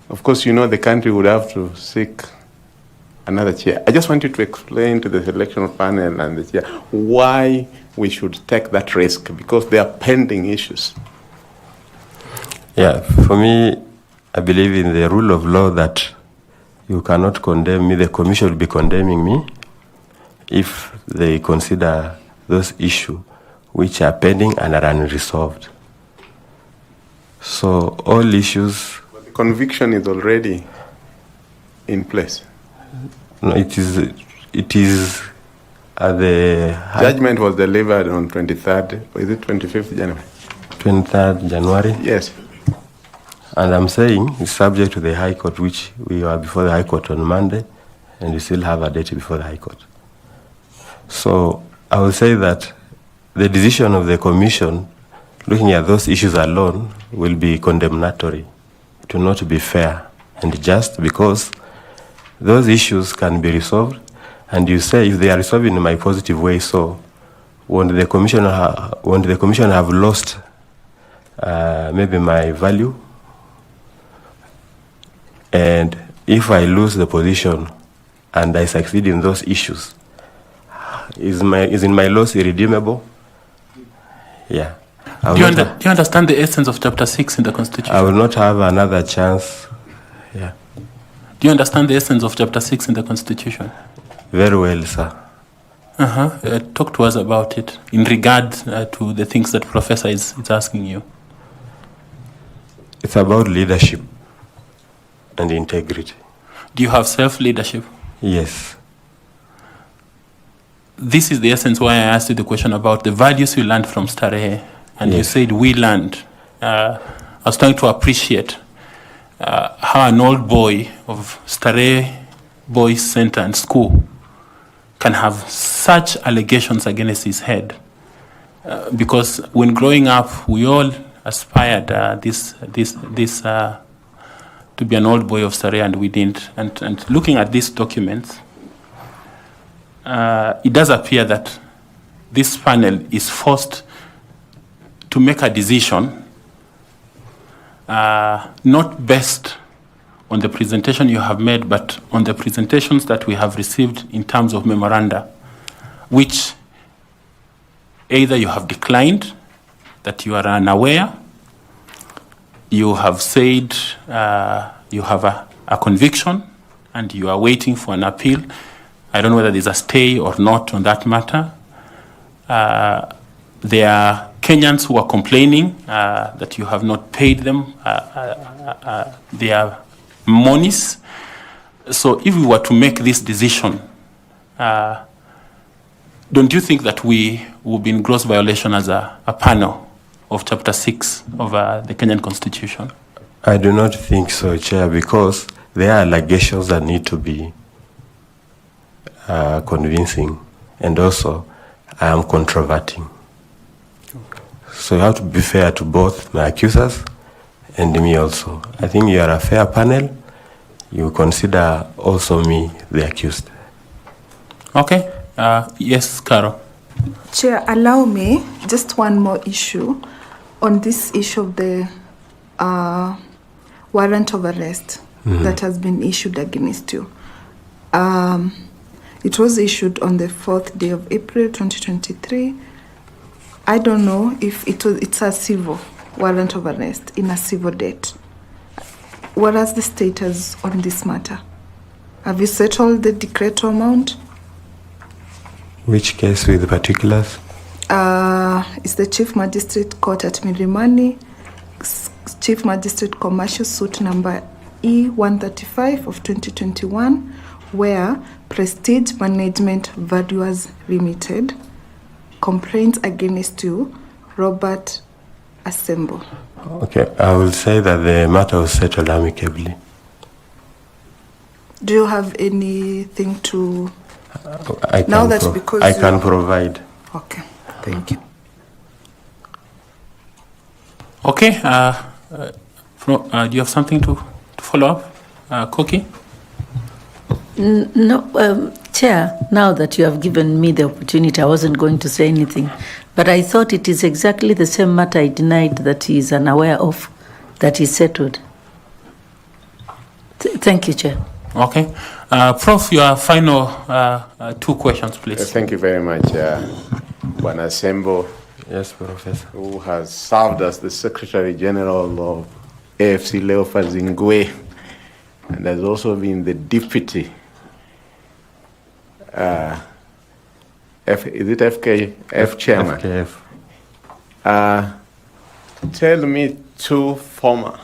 of course, you know the country would have to seek another chair. I just want you to explain to the selection panel and the chair why we should take that risk, because there are pending issues. Yeah, for me, I believe in the rule of law that you cannot condemn me, the commission will be condemning me if they consider those issues which are pending and are unresolved. So all issues... But the conviction is already in place. No, it is at the... Judgment was delivered on 23rd, is it 25th January? 23rd January? Yes. And I'm saying it's subject to the High Court, which we are before the High Court on Monday, and we still have a date before the High Court. So I will say that the decision of the Commission, looking at those issues alone, will be condemnatory. It will not be fair and just, because those issues can be resolved, and you say if they are resolved in my positive way, so won't the Commission have lost maybe my value? And if I lose the position and I succeed in those issues, is in my loss irredeemable? Yeah. Do you understand the essence of Chapter 6 in the Constitution? I will not have another chance. Yeah. Do you understand the essence of Chapter 6 in the Constitution? Very well, sir. Talk to us about it in regard to the things that Professor is asking you. It's about leadership and integrity. Do you have self-leadership? Yes. This is the essence why I asked you the question about the values you learned from Starehe. And yes. You said we learned. I was trying to appreciate how an old boy of Starehe Boys Center and School can have such allegations against his head. Because when growing up, we all aspired to be an old boy of Starehe, and we didn't. And looking at these documents, it does appear that this panel is forced to make a decision not based on the presentation you have made, but on the presentations that we have received in terms of memoranda, which either you have declined, that you are unaware, you have said you have a conviction and you are waiting for an appeal. I don't know whether there's a stay or not on that matter. There are Kenyans who are complaining that you have not paid them their monies. So if we were to make this decision, don't you think that we will be in gross violation as a panel of Chapter 6 of the Kenyan Constitution? I do not think so, Chair, because there are allegations that need to be convincing, and also I am controverting. So you have to be fair to both my accusers and me also. I think you are a fair panel. You consider also me the accused. Okay. Yes, Carol. Chair, allow me just one more issue on this issue of the warrant of arrest that has been issued against you. It was issued on the 4th day of April 2023. I don't know if it's a civil warrant of arrest in a civil date. What is the status on this matter? Have you settled the decreto amount? Which case with the particulars? It's the Chief Magistrate Court at Milimani, Chief Magistrate Commercial Suit number E135 of 2021, where Prestige Management Valuers Limited complains against you, Robert Assemble. Okay, I will say that the matter was settled amicably. Do you have anything to... I can provide. Okay, thank you. Okay, do you have something to follow up? Koki? No, Chair, now that you have given me the opportunity, I wasn't going to say anything, but I thought it is exactly the same matter I denied that he is unaware of, that is settled. Thank you, Chair. Okay. Prof, your final 2 questions, please. Thank you very much, Bwana Assemble. Yes, Professor. Who has served as the Secretary General of AFC Leopards in Gwe, and has also been the Deputy FKF Chairman. FKF. Tell me 2 former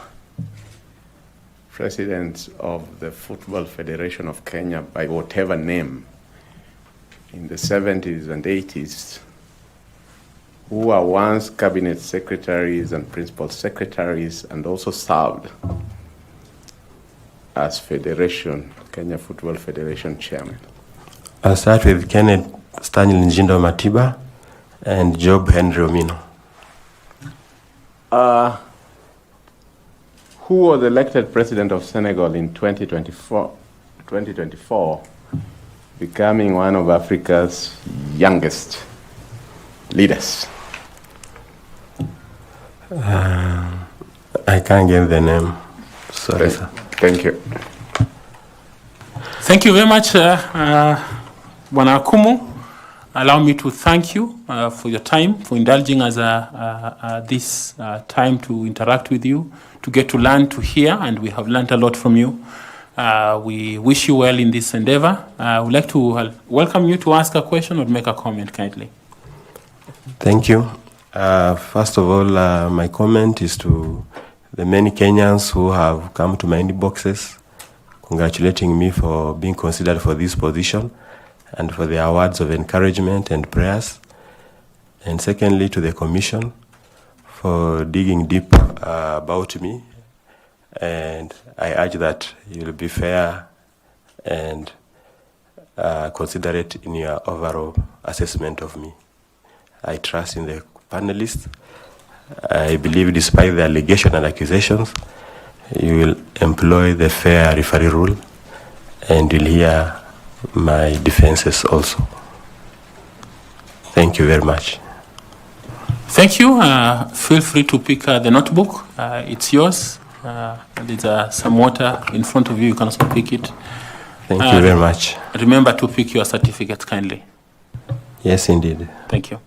presidents of the Football Federation of Kenya, by whatever name, in the 70s and 80s, who were once cabinet secretaries and principal secretaries and also served as Kenya Football Federation chairman. I'll start with Kenneth Stanley Njindo Matiba and Job Henry Omino. Who was elected president of Senegal in 2024, becoming one of Africa's youngest leaders? I can't give the name. Sorry, sir. Thank you. Thank you very much, Bwana Akumu. Allow me to thank you for your time, for indulging us this time to interact with you, to get to learn, to hear, and we have learned a lot from you. We wish you well in this endeavor. I would like to welcome you to ask a question or make a comment kindly. Thank you. First of all, my comment is to the many Kenyans who have come to my inboxes, congratulating me for being considered for this position and for the awards of encouragement and prayers. And secondly, to the Commission for digging deep about me. And I urge that you'll be fair and considerate in your overall assessment of me. I trust in the panelists. I believe despite the allegation and accusations, you will employ the fair referee rule and will hear my defenses also. Thank you very much. Thank you. Feel free to pick the notebook. It's yours. There's some water in front of you. You can also pick it. Thank you very much. Remember to pick your certificates kindly. Yes, indeed. Thank you.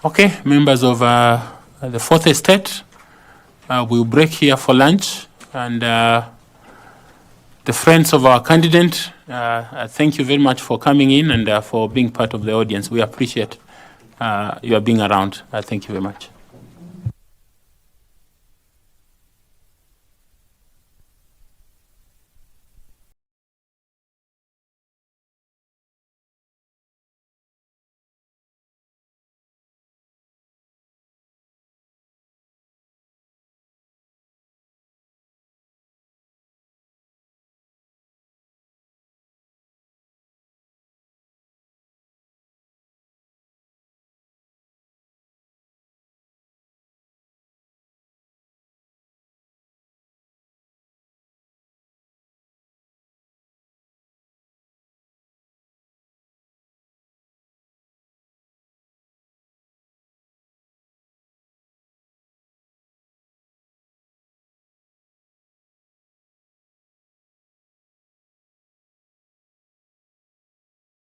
Okay, members of the Fourth Estate, we'll break here for lunch. And the friends of our candidate, thank you very much for coming in and for being part of the audience. We appreciate your being around. Thank you very much.